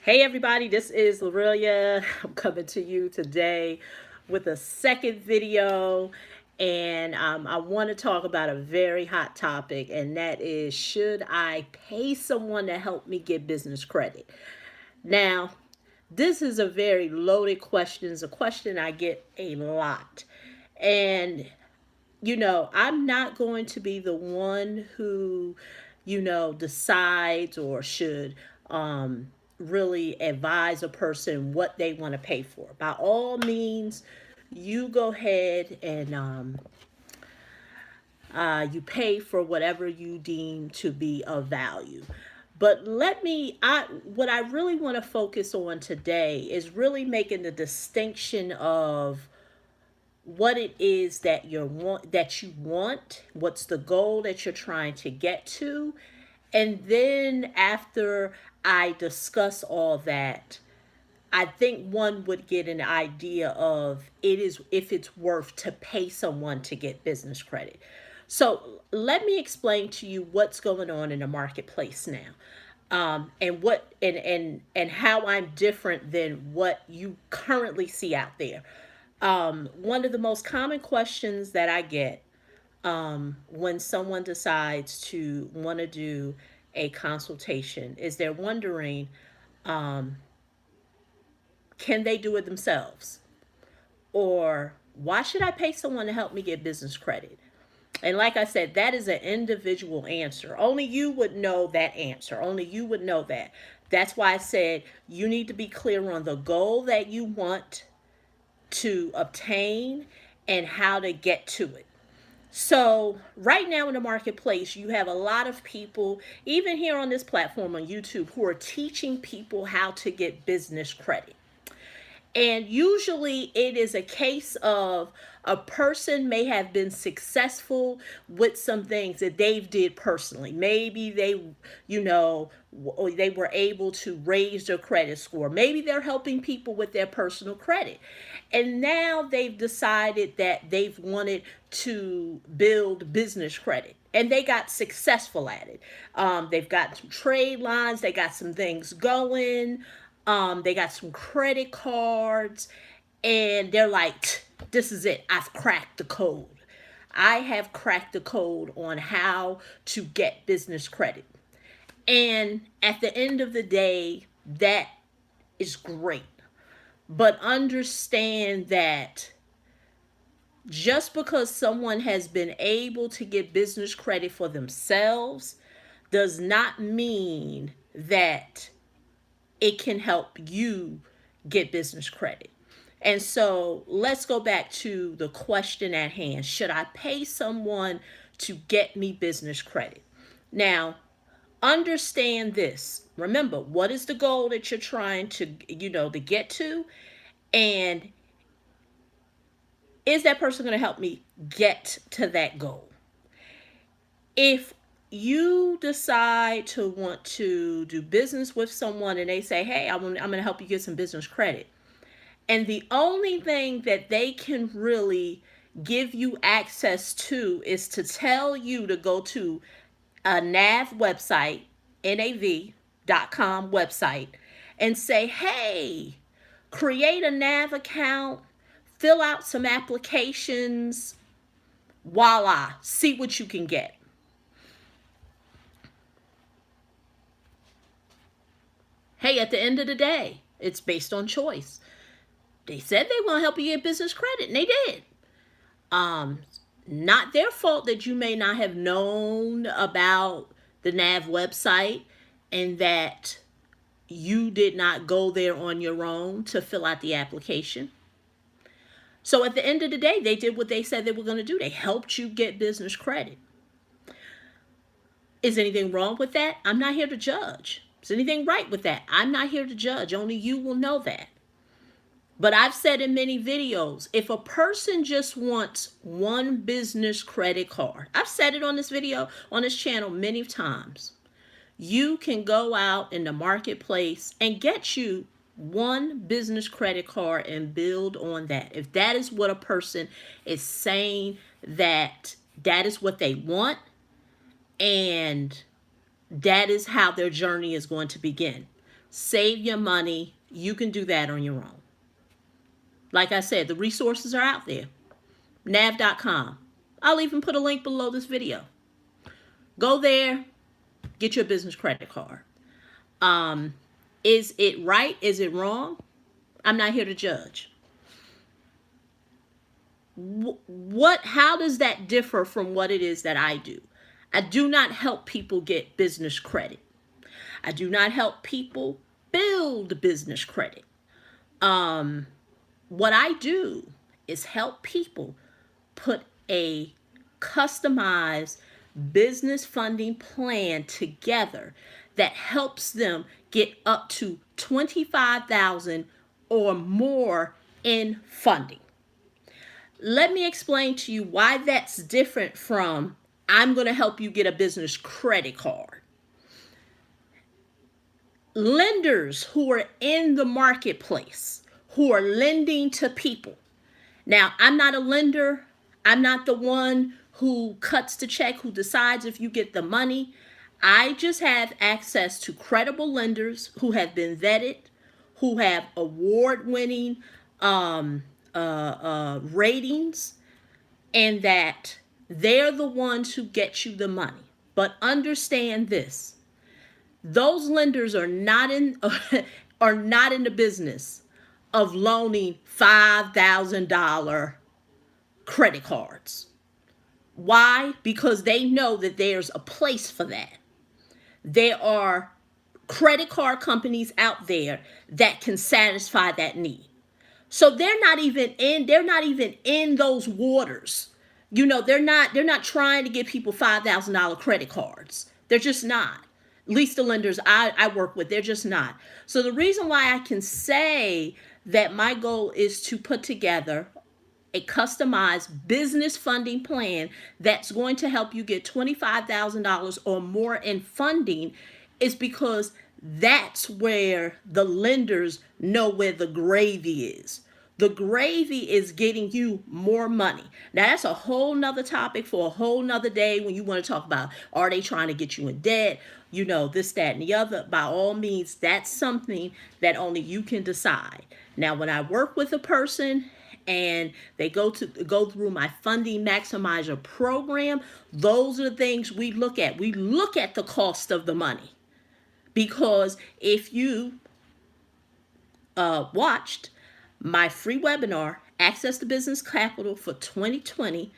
Hey everybody, this is Lorelia. I'm coming to you today with a second video, and I want to talk about a very hot topic, and that is, should I pay someone to help me get business credit? Now, this is a very loaded question. It's a question I get a lot. And I'm not going to be the one who, decides or should really advise a person what they want to pay for. By all means, you go ahead and you pay for whatever you deem to be of value. But what I really want to focus on today is really making the distinction of what it is that you want, what's the goal that you're trying to get to, and then after I discuss all that, I think one would get an idea of it is if it's worth to pay someone to get business credit. So let me explain to you what's going on in the marketplace now, and what and how I'm different than what you currently see out there. One of the most common questions that I get when someone decides to want to do a consultation is they're wondering, um, can they do it themselves? Or why should I pay someone to help me get business credit? And like I said, that is an individual answer. Only you would know that answer. Only you would know that. That's why I said you need to be clear on the goal that you want to obtain and how to get to it. So, right now in the marketplace, you have a lot of people, even here on this platform on YouTube, who are teaching people how to get business credit. And usually it is a case of a person may have been successful with some things that they've did personally. Maybe they were able to raise their credit score. Maybe they're helping people with their personal credit. And now they've decided that they've wanted to build business credit. And they got successful at it. They've got some trade lines. They got some things going. They got some credit cards, and they're like, this is it. I've cracked the code. I have cracked the code on how to get business credit. And at the end of the day, that is great. But understand that just because someone has been able to get business credit for themselves does not mean that it can help you get business credit. And so let's go back to the question at hand. Should I pay someone to get me business credit? Now, understand this. Remember, what is the goal that you're trying to get to? And is that person going to help me get to that goal? If you decide to want to do business with someone and they say, hey, I'm going to help you get some business credit, and the only thing that they can really give you access to is to tell you to go to a NAV website, NAV.com website, and say, hey, create a NAV account, fill out some applications, voila, see what you can get. Hey, at the end of the day, it's based on choice. They said they want to help you get business credit, and they did. Um, Not their fault that you may not have known about the NAV website and that you did not go there on your own to fill out the application. So at the end of the day, they did what they said they were going to do. They helped you get business credit. Is anything wrong with that? I'm not here to judge. Is anything right with that? I'm not here to judge. Only you will know that. But I've said in many videos, if a person just wants one business credit card, I've said it on this video, on this channel many times, you can go out in the marketplace and get you one business credit card and build on that. If that is what a person is saying that is what they want, and that is how their journey is going to begin. Save your money. You can do that on your own. Like I said, the resources are out there. Nav.com. I'll even put a link below this video. Go there, get your business credit card. Is it right? Is it wrong? I'm not here to judge. How does that differ from what it is that I do? I do not help people get business credit. I do not help people build business credit. What I do is help people put a customized business funding plan together that helps them get up to $25,000 or more in funding. Let me explain to you why that's different from I'm going to help you get a business credit card. Lenders who are in the marketplace, who are lending to people. Now, I'm not a lender. I'm not the one who cuts the check, who decides if you get the money. I just have access to credible lenders who have been vetted, who have award-winning ratings, and that they're the ones who get you the money. But understand this. Those lenders are not in the business of loaning $5,000 credit cards. Why? Because they know that there's a place for that. There are credit card companies out there that can satisfy that need. So they're not even in those waters. They're not trying to give people $5,000 credit cards. They're just not. At least the lenders I work with, they're just not. So the reason why I can say that my goal is to put together a customized business funding plan that's going to help you get $25,000 or more in funding is because that's where the lenders know where the gravy is. The gravy is getting you more money. Now, that's a whole nother topic for a whole nother day when you want to talk about, are they trying to get you in debt? This, that, and the other. By all means, that's something that only you can decide. Now, when I work with a person and they go through my funding maximizer program, those are the things we look at. We look at the cost of the money. Because if you watched my free webinar, Access to Business Capital for 2020,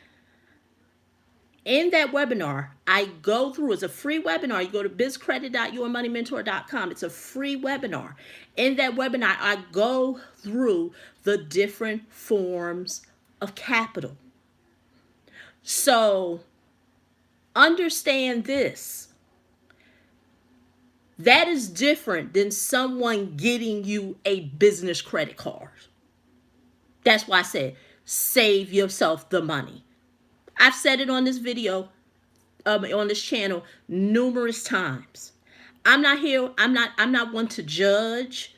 in that webinar, I go through, it's a free webinar. You go to bizcredit.yourmoneymentor.com. It's a free webinar. In that webinar, I go through the different forms of capital. So understand this. That is different than someone getting you a business credit card. That's why I said, save yourself the money. I've said it on this video, on this channel, numerous times. I'm not one to judge.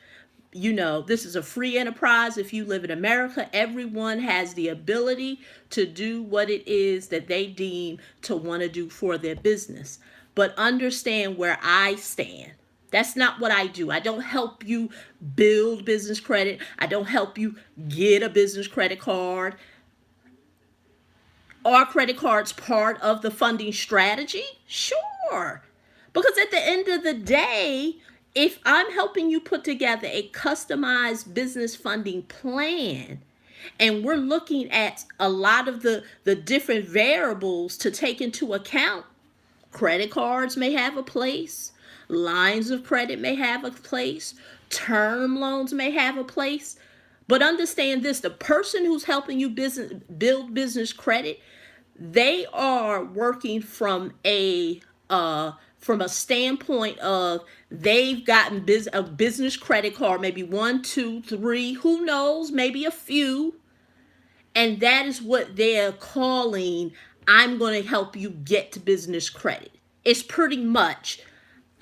This is a free enterprise. If you live in America, everyone has the ability to do what it is that they deem to want to do for their business. But understand where I stand. That's not what I do. I don't help you build business credit. I don't help you get a business credit card. Are credit cards part of the funding strategy? Sure. Because at the end of the day, if I'm helping you put together a customized business funding plan, and we're looking at a lot of the different variables to take into account, credit cards may have a place, lines of credit may have a place, term loans may have a place. But understand this, the person who's helping you build business credit, they are working from a standpoint of they've gotten a business credit card, maybe 1, 2, 3, who knows, maybe a few. And that is what they're calling, I'm going to help you get to business credit. It's pretty much,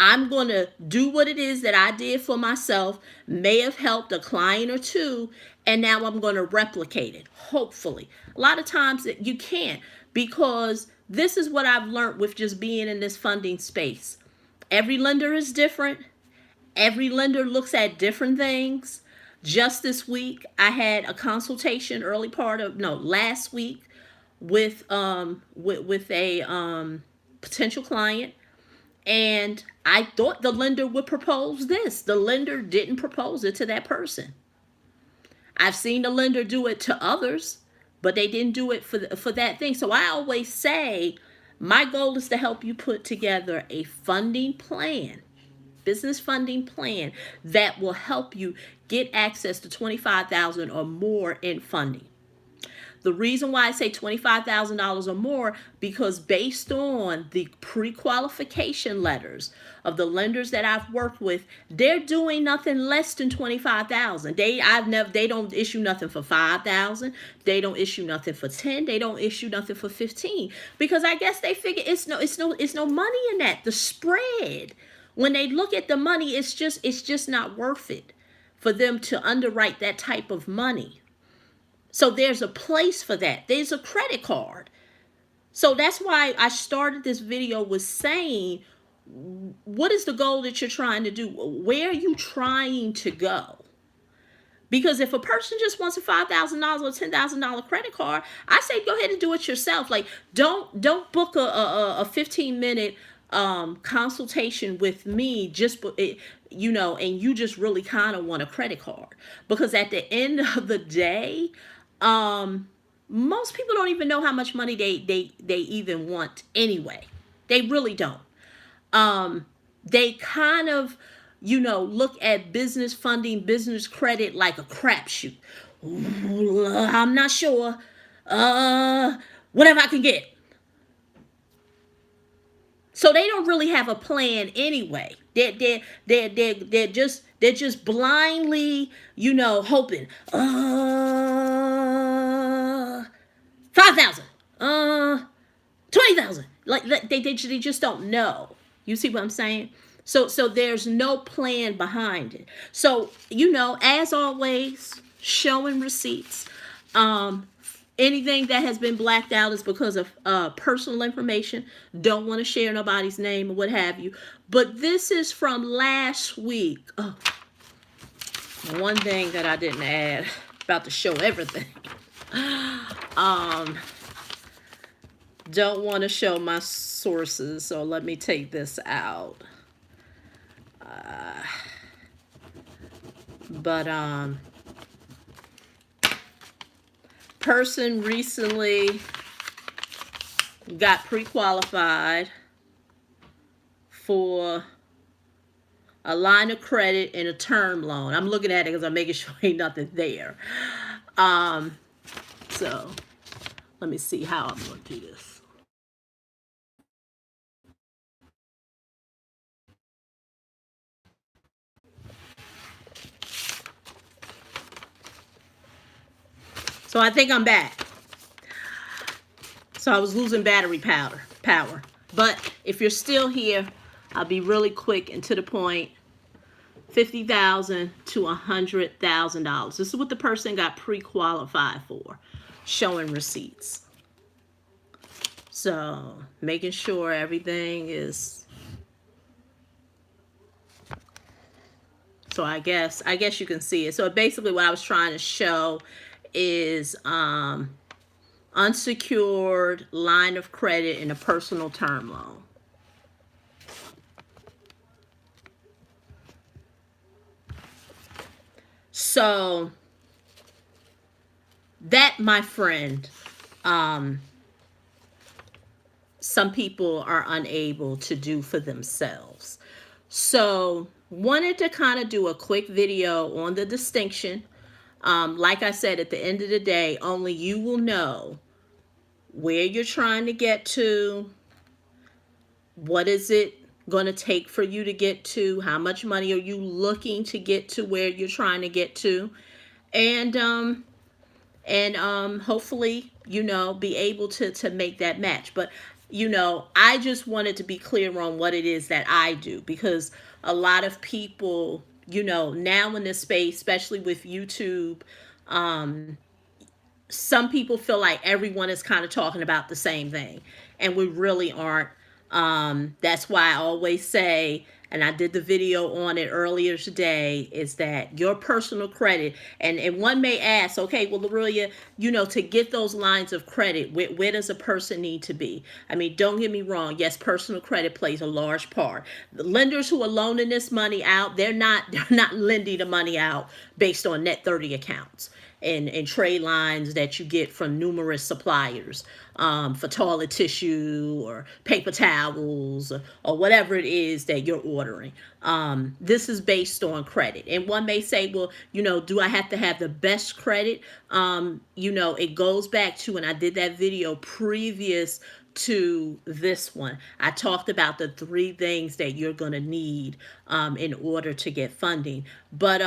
I'm going to do what it is that I did for myself, may have helped a client or two, and now I'm going to replicate it, hopefully. A lot of times you can't, because this is what I've learned with just being in this funding space. Every lender is different. Every lender looks at different things. Just this week, I had a consultation early part of no last week with a potential client, and I thought the lender would propose this. The lender didn't propose it to that person. I've seen the lender do it to others, but they didn't do it for that thing. So I always say my goal is to help you put together a funding plan, business funding plan that will help you get access to 25,000 or more in funding. The reason why I say $25,000 or more, because based on the pre-qualification letters of the lenders that I've worked with, they're doing nothing less than 25,000. They don't issue nothing for 5,000. They don't issue nothing for 10. They don't issue nothing for 15, because I guess they figure it's no money in that. The spread, when they look at the money, it's just not worth it for them to underwrite that type of money. So there's a place for that. There's a credit card. So that's why I started this video with saying, what is the goal that you're trying to do? Where are you trying to go? Because if a person just wants a $5,000 or $10,000 credit card, I say go ahead and do it yourself. Like, don't book a 15-minute consultation with me just and you just really kind of want a credit card, because at the end of the day, most people don't even know how much money they even want anyway. They really don't. They kind of, look at business funding, business credit like a crapshoot. I'm not sure. Whatever I can get. So they don't really have a plan anyway. They're just blindly, hoping. 5,000. 20,000. Like they just don't know. You see what I'm saying? So there's no plan behind it. So, as always, showing receipts. Anything that has been blacked out is because of personal information. Don't want to share nobody's name or what have you. But this is from last week. Oh, one thing that I didn't add, about to show everything. Don't want to show my sources, so let me take this out. Person recently got pre-qualified for a line of credit and a term loan. I'm looking at it because I'm making sure ain't nothing there. So let me see how I'm going to do this. So I think I'm back. So I was losing battery power. But if you're still here, I'll be really quick and to the point. $50,000 to $100,000. This is what the person got pre-qualified for, showing receipts. So making sure everything is. So I guess you can see it. So basically what I was trying to show is unsecured line of credit and a personal term loan. So that, my friend, some people are unable to do for themselves. So wanted to kind of do a quick video on the distinction. Like I said, at the end of the day, only you will know where you're trying to get to, what is it going to take for you to get to, how much money are you looking to get to where you're trying to get to, and hopefully, be able to make that match. But, I just wanted to be clear on what it is that I do, because a lot of people, now in this space, especially with YouTube, some people feel like everyone is kind of talking about the same thing, and we really aren't. That's why I always say and I did the video on it earlier today, is that your personal credit, and one may ask, okay, well, Lorelia, to get those lines of credit, where does a person need to be? I mean, don't get me wrong. Yes, personal credit plays a large part. The lenders who are loaning this money out, they're not lending the money out based on net 30 accounts and trade lines that you get from numerous suppliers, for toilet tissue or paper towels, or whatever it is that you're ordering. This is based on credit. And one may say, well, do I have to have the best credit? It goes back to, and I did that video previous to this one. I talked about the three things that you're going to need in order to get funding. But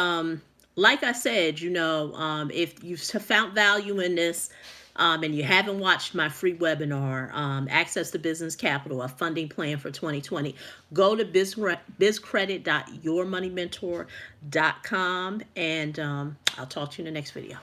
like I said, if you've found value in this, and you haven't watched my free webinar, Access to Business Capital, a funding plan for 2020, go to bizcredit.yourmoneymentor.com, and I'll talk to you in the next video.